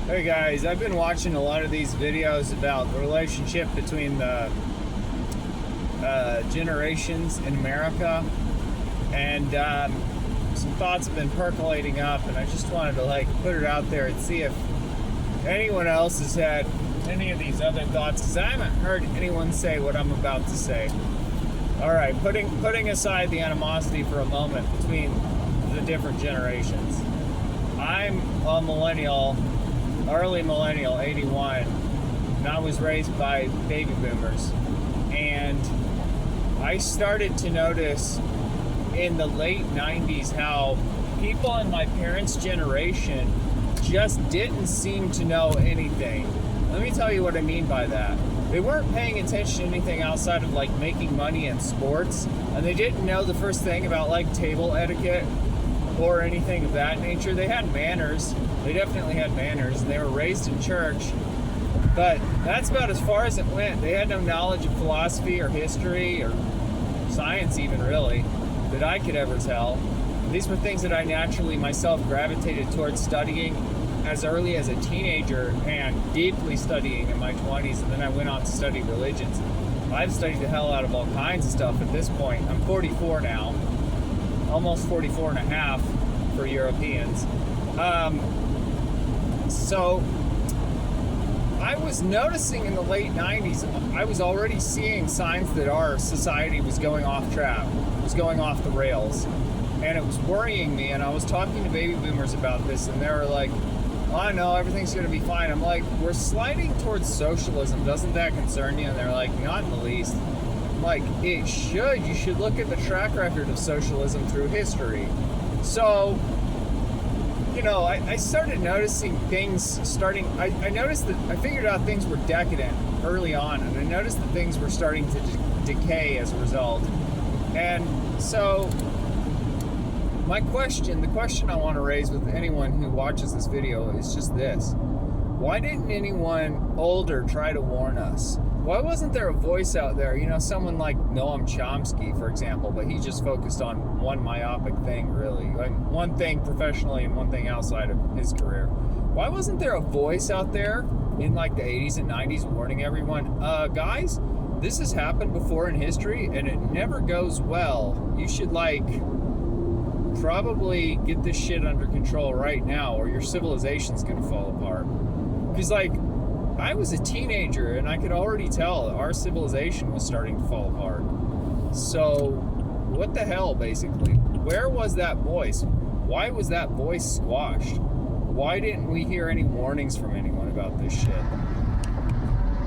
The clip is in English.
Hey guys, I've been watching a lot of these videos about the relationship between the generations in America, and some thoughts have been percolating up, and I just wanted to put it out there and see if anyone else has had any of these other thoughts, because I haven't heard anyone say what I'm about to say. All right, putting aside the animosity for a moment between the different generations. I'm a millennial, early millennial, 81, and I was raised by baby boomers. And I started to notice in the late 90s how people in my parents' generation just didn't seem to know anything. Let me tell you what I mean by that. They weren't paying attention to anything outside of making money in sports, and they didn't know the first thing about table etiquette or anything of that nature. They had manners. They definitely had manners, and they were raised in church, but that's about as far as it went. They had no knowledge of philosophy or history or science even, really, that I could ever tell. These were things that I naturally myself gravitated towards studying as early as a teenager and deeply studying in my 20s, and then I went on to study religions. I've studied the hell out of all kinds of stuff at this point. I'm 44 now, almost 44 and a half for Europeans. So I was noticing in the late 90s, I was already seeing signs that our society was going off track, was going off the rails, and it was worrying me. And I was talking to baby boomers about this, and they were like, "I know, everything's going to be fine." I'm like, "We're sliding towards socialism. Doesn't that concern you?" And they're like, "Not in the least." I'm like, "It should. You should look at the track record of socialism through history." So, I started noticing things starting. I noticed that I figured out things were decadent early on, and I noticed that things were starting to decay as a result. And so, the question I want to raise with anyone who watches this video is just this. Why didn't anyone older try to warn us? Why wasn't there a voice out there? Someone like Noam Chomsky, for example, but he just focused on one myopic thing, really. One thing professionally and one thing outside of his career. Why wasn't there a voice out there in the 80s and 90s warning everyone, guys, this has happened before in history and it never goes well. You should probably get this shit under control right now or your civilization's gonna fall apart. Because I was a teenager and I could already tell our civilization was starting to fall apart. So what the hell, basically? Where was that voice? Why was that voice squashed? Why didn't we hear any warnings from anyone about this shit?